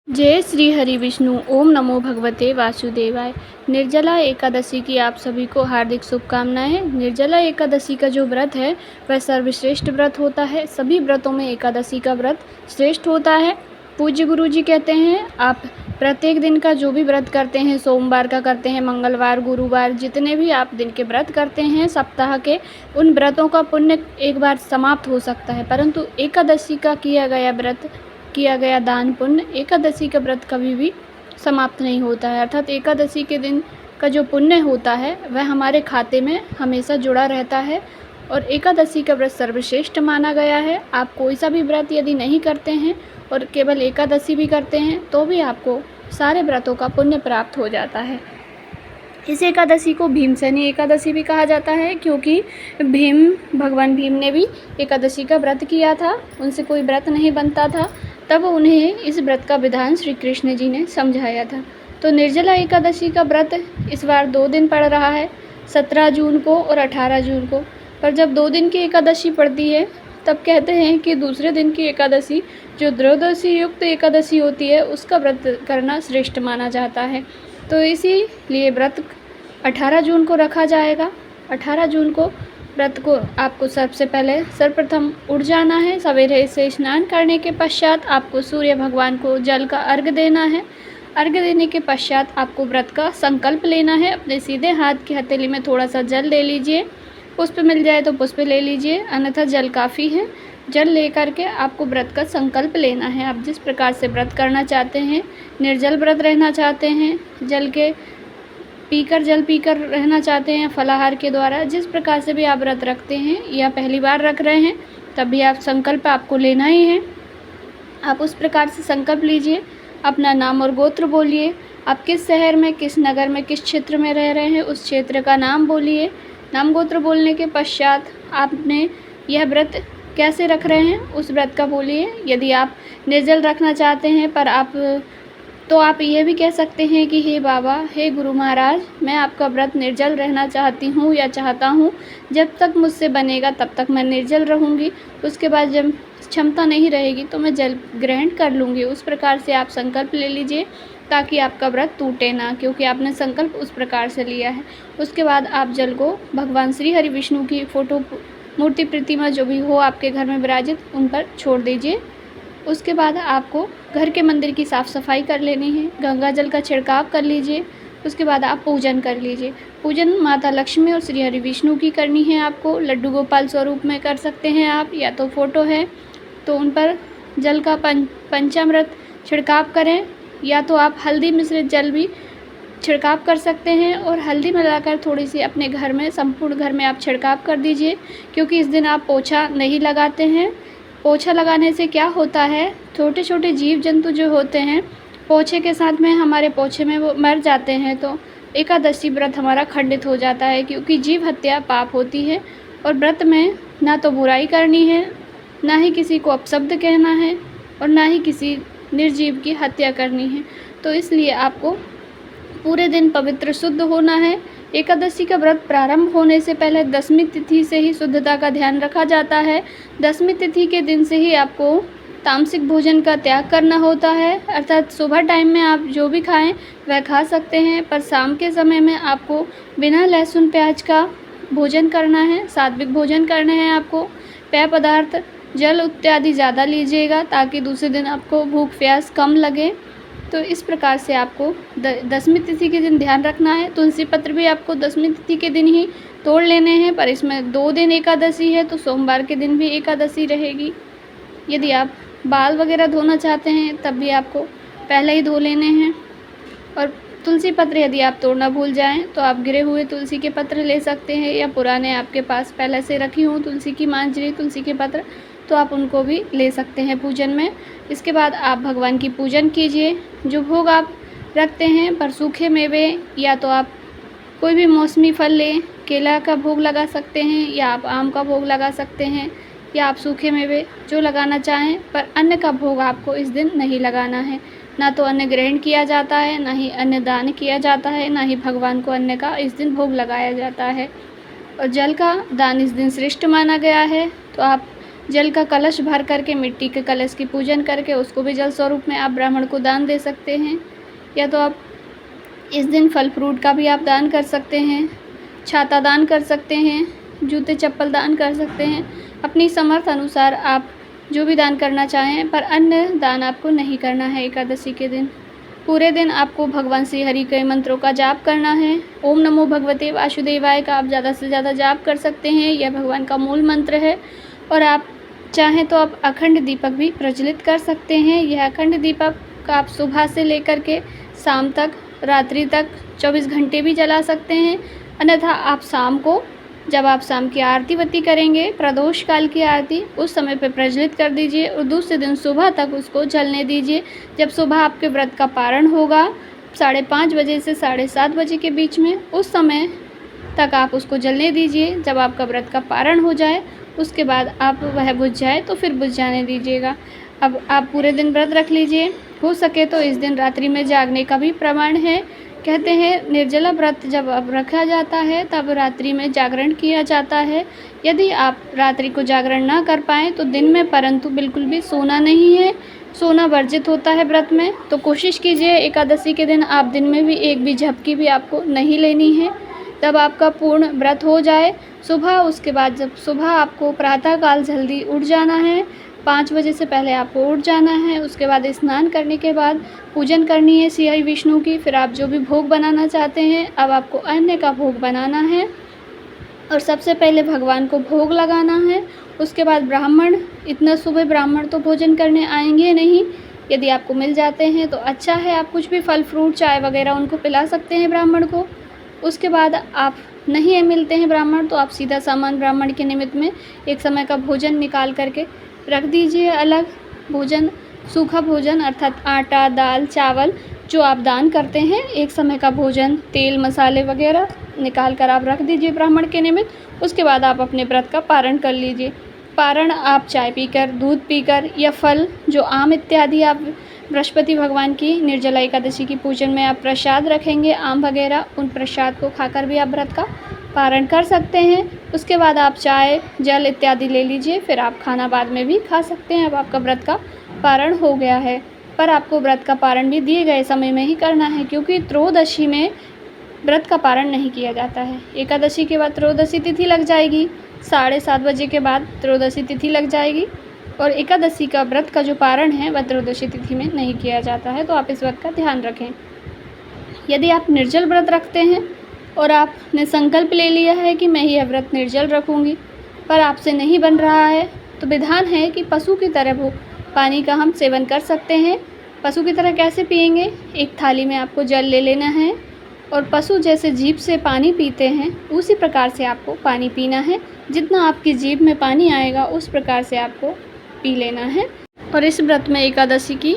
जय श्री हरि विष्णु। ओम नमो भगवते वासुदेवाय। निर्जला एकादशी की आप सभी को हार्दिक शुभकामनाएं। निर्जला एकादशी का जो व्रत है वह सर्वश्रेष्ठ व्रत होता है। सभी व्रतों में एकादशी का व्रत श्रेष्ठ होता है। पूज्य गुरु जी कहते हैं आप प्रत्येक दिन का जो भी व्रत करते हैं, सोमवार का करते हैं, मंगलवार, गुरुवार, जितने भी आप दिन के व्रत करते हैं सप्ताह के, उन व्रतों का पुण्य एक बार समाप्त हो सकता है, परंतु एकादशी का किया गया व्रत, किया गया दान पुण्य, एकादशी का व्रत कभी भी समाप्त नहीं होता है। अर्थात एकादशी के दिन का जो पुण्य होता है वह हमारे खाते में हमेशा जुड़ा रहता है और एकादशी का व्रत सर्वश्रेष्ठ माना गया है। आप कोई सा भी व्रत यदि नहीं करते हैं और केवल एकादशी भी करते हैं तो भी आपको सारे व्रतों का पुण्य प्राप्त हो जाता है। इस एकादशी को भीमसेनी एकादशी भी कहा जाता है, क्योंकि भगवान भीम ने भी एकादशी का व्रत किया था। उनसे कोई व्रत नहीं बनता था, तब उन्हें इस व्रत का विधान श्री कृष्ण जी ने समझाया था। तो निर्जला एकादशी का व्रत इस बार 2 दिन पड़ रहा है, 17 जून को और 18 जून को। पर जब 2 दिन की एकादशी पड़ती है तब कहते हैं कि दूसरे दिन की एकादशी, जो त्रयोदशी युक्त एकादशी होती है, उसका व्रत करना श्रेष्ठ माना जाता है। तो इसीलिए व्रत 18 जून को रखा जाएगा। 18 जून को व्रत को आपको सबसे पहले सर्वप्रथम उठ जाना है। सवेरे से स्नान करने के पश्चात आपको सूर्य भगवान को जल का अर्घ्य देना है। अर्घ्य देने के पश्चात आपको व्रत का संकल्प लेना है। अपने सीधे हाथ की हथेली में थोड़ा सा जल ले लीजिए, पुष्प मिल जाए तो पुष्प ले लीजिए, अन्यथा जल काफ़ी है। जल लेकर के आपको व्रत का संकल्प लेना है। आप जिस प्रकार से व्रत करना चाहते हैं, निर्जल व्रत रहना चाहते हैं, जल पीकर रहना चाहते हैं फलाहार के द्वारा, जिस प्रकार से भी आप व्रत रखते हैं या पहली बार रख रहे हैं, तब भी आप संकल्प आपको लेना ही है। आप उस प्रकार से संकल्प लीजिए, अपना नाम और गोत्र बोलिए। आप किस शहर में, किस नगर में, किस क्षेत्र में रह रहे हैं, उस क्षेत्र का नाम बोलिए। नाम गोत्र बोलने के पश्चात आपने यह व्रत कैसे रख रहे हैं उस व्रत का बोलिए। यदि आप निर्जल रखना चाहते हैं पर तो आप ये भी कह सकते हैं कि हे बाबा, हे गुरु महाराज, मैं आपका व्रत निर्जल रहना चाहती हूँ या चाहता हूँ। जब तक मुझसे बनेगा तब तक मैं निर्जल रहूँगी, उसके बाद जब क्षमता नहीं रहेगी तो मैं जल ग्रहण कर लूँगी। उस प्रकार से आप संकल्प ले लीजिए ताकि आपका व्रत टूटे ना, क्योंकि आपने संकल्प उस प्रकार से लिया है। उसके बाद आप जल को भगवान श्री हरि विष्णु की फ़ोटो, मूर्ति, प्रतिमा जो भी हो आपके घर में विराजित, उन पर छोड़ दीजिए। उसके बाद आपको घर के मंदिर की साफ़ सफाई कर लेनी है, गंगा जल का छिड़काव कर लीजिए। उसके बाद आप पूजन कर लीजिए। पूजन माता लक्ष्मी और श्री हरि विष्णु की करनी है आपको। लड्डू गोपाल स्वरूप में कर सकते हैं आप, या तो फ़ोटो है तो उन पर जल का पंचामृत छिड़काव करें, या तो आप हल्दी मिश्रित जल भी छिड़काव कर सकते हैं और हल्दी मिलाकर थोड़ी सी अपने घर में, संपूर्ण घर में आप छिड़काव कर दीजिए। क्योंकि इस दिन आप पोछा नहीं लगाते हैं। पोछा लगाने से क्या होता है, छोटे छोटे जीव जंतु जो होते हैं पोछे के साथ में, हमारे पोछे में वो मर जाते हैं, तो एकादशी व्रत हमारा खंडित हो जाता है। क्योंकि जीव हत्या पाप होती है और व्रत में ना तो बुराई करनी है, ना ही किसी को अपशब्द कहना है और ना ही किसी निर्जीव की हत्या करनी है। तो इसलिए आपको पूरे दिन पवित्र शुद्ध होना है। एकादशी का व्रत प्रारंभ होने से पहले 10वीं तिथि से ही शुद्धता का ध्यान रखा जाता है। 10वीं तिथि के दिन से ही आपको तामसिक भोजन का त्याग करना होता है। अर्थात सुबह टाइम में आप जो भी खाएं वह खा सकते हैं, पर शाम के समय में आपको बिना लहसुन प्याज का भोजन करना है, सात्विक भोजन करना है। आपको पेय पदार्थ, जल इत्यादि ज़्यादा लीजिएगा ताकि दूसरे दिन आपको भूख प्यास कम लगे। तो इस प्रकार से आपको 10वीं तिथि के दिन ध्यान रखना है। तुलसी पत्र भी आपको 10वीं तिथि के दिन ही तोड़ लेने हैं, पर इसमें 2 दिन एकादशी है तो सोमवार के दिन भी एकादशी रहेगी। यदि आप बाल वगैरह धोना चाहते हैं तब भी आपको पहले ही धो लेने हैं। और तुलसी पत्र यदि आप तोड़ना भूल जाएं तो आप गिरे हुए तुलसी के पत्र ले सकते हैं, या पुराने आपके पास पहले से रखी हों तुलसी की मांजरी, तुलसी के पत्र, तो आप उनको भी ले सकते हैं पूजन में। इसके बाद आप भगवान की पूजन कीजिए। जो भोग आप रखते हैं, पर सूखे मेवे, या तो आप कोई भी मौसमी फल लें, केला का भोग लगा सकते हैं, या आप आम का भोग लगा सकते हैं, या आप सूखे मेवे जो लगाना चाहें, पर अन्न का भोग आपको इस दिन नहीं लगाना है। ना तो अन्न ग्रहण किया जाता है, ना ही अन्न दान किया जाता है, ना ही भगवान को अन्न का इस दिन भोग लगाया जाता है। और जल का दान इस दिन श्रेष्ठ माना गया है। तो आप जल का कलश भर करके, मिट्टी के कलश की पूजन करके उसको भी जल स्वरूप में आप ब्राह्मण को दान दे सकते हैं। या तो आप इस दिन फल फ्रूट का भी आप दान कर सकते हैं, छाता दान कर सकते हैं, जूते चप्पल दान कर सकते हैं। अपनी समर्थ अनुसार आप जो भी दान करना चाहें, पर अन्य दान आपको नहीं करना है एकादशी के दिन। पूरे दिन आपको भगवान श्री हरि के मंत्रों का जाप करना है। ओम नमो भगवते वासुदेवाय का आप ज़्यादा से ज़्यादा जाप कर सकते हैं, यह भगवान का मूल मंत्र है। और आप चाहें तो आप अखंड दीपक भी प्रज्वलित कर सकते हैं। यह अखंड दीपक आप सुबह से लेकर के शाम तक, रात्रि तक 24 घंटे भी जला सकते हैं। अन्यथा आप शाम को, जब आप शाम की आरती बत्ती करेंगे, प्रदोष काल की आरती, उस समय पे प्रज्वलित कर दीजिए और दूसरे दिन सुबह तक उसको जलने दीजिए। जब सुबह आपके व्रत का पारण होगा 5:30 बजे से 7:30 बजे के बीच में, उस समय तक आप उसको जलने दीजिए। जब आपका व्रत का पारण हो जाए उसके बाद आप वह बुझ जाए तो फिर बुझ जाने दीजिएगा। अब आप पूरे दिन व्रत रख लीजिए। हो सके तो इस दिन रात्रि में जागने का भी प्रमाण है। कहते हैं निर्जला व्रत जब अब रखा जाता है तब रात्रि में जागरण किया जाता है। यदि आप रात्रि को जागरण ना कर पाएँ तो दिन में परंतु बिल्कुल भी सोना नहीं है, सोना वर्जित होता है व्रत में। तो कोशिश कीजिए एकादशी के दिन आप दिन में भी एक भी झपकी भी आपको नहीं लेनी है। तब आपका पूर्ण व्रत हो जाए सुबह, उसके बाद जब सुबह आपको प्रातःकाल जल्दी उठ जाना है, 5 बजे से पहले आपको उठ जाना है। उसके बाद स्नान करने के बाद पूजन करनी है श्री हरि विष्णु की। फिर आप जो भी भोग बनाना चाहते हैं, अब आपको अन्न का भोग बनाना है और सबसे पहले भगवान को भोग लगाना है। उसके बाद ब्राह्मण, इतना सुबह ब्राह्मण तो भोजन करने आएंगे नहीं, यदि आपको मिल जाते हैं तो अच्छा है, आप कुछ भी फल फ्रूट चाय वगैरह उनको पिला सकते हैं ब्राह्मण को। उसके बाद आप नहीं मिलते हैं ब्राह्मण तो आप सीधा सामान ब्राह्मण के निमित्त में एक समय का भोजन निकाल करके रख दीजिए अलग। भोजन, सूखा भोजन अर्थात आटा, दाल, चावल जो आप दान करते हैं, एक समय का भोजन, तेल मसाले वगैरह निकाल कर आप रख दीजिए ब्राह्मण के निमित्त। उसके बाद आप अपने व्रत का पारण कर लीजिए। पारण आप चाय पीकर, दूध पीकर या फल जो आम इत्यादि आप बृहस्पति भगवान की निर्जला एकादशी की पूजन में आप प्रसाद रखेंगे, आम वगैरह, उन प्रसाद को खाकर भी आप व्रत का पारण कर सकते हैं। उसके बाद आप चाय, जल इत्यादि ले लीजिए, फिर आप खाना बाद में भी खा सकते हैं। अब आपका व्रत का पारण हो गया है। पर आपको व्रत का पारण भी दिए गए समय में ही करना है, क्योंकि त्रयोदशी में व्रत का पारण नहीं किया जाता है। एकादशी के बाद त्रयोदशी तिथि लग जाएगी, 7:30 बजे के बाद त्रयोदशी तिथि लग जाएगी और एकादशी का व्रत का जो पारण है वह त्रयोदशी तिथि में नहीं किया जाता है। तो आप इस बात का ध्यान रखें। यदि आप निर्जल व्रत रखते हैं और आपने संकल्प ले लिया है कि मैं यह व्रत निर्जल रखूँगी, पर आपसे नहीं बन रहा है, तो विधान है कि पशु की तरह वो पानी का हम सेवन कर सकते हैं। पशु की तरह कैसे पिएंगे? एक थाली में आपको जल ले लेना है और पशु जैसे जीभ से पानी पीते हैं उसी प्रकार से आपको पानी पीना है। जितना आपकी जीभ में पानी आएगा उस प्रकार से आपको पी लेना है। और इस व्रत में एकादशी की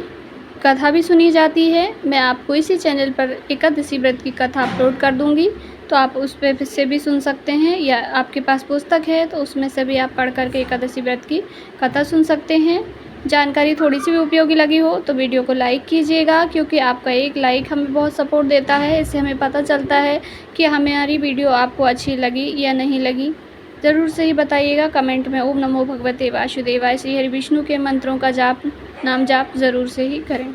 कथा भी सुनी जाती है। मैं आपको इसी चैनल पर एकादशी व्रत की कथा अपलोड कर दूंगी, तो आप उस पर से भी सुन सकते हैं, या आपके पास पुस्तक है तो उसमें से भी आप पढ़ करके एकादशी व्रत की कथा सुन सकते हैं। जानकारी थोड़ी सी भी उपयोगी लगी हो तो वीडियो को लाइक कीजिएगा, क्योंकि आपका एक लाइक हमें बहुत सपोर्ट देता है। इससे हमें पता चलता है कि हमारी वीडियो आपको अच्छी लगी या नहीं लगी। ज़रूर से ही बताइएगा कमेंट में। ओम नमो भगवते वासुदेवाय श्री हरि विष्णु के मंत्रों का नाम जाप ज़रूर से ही करें।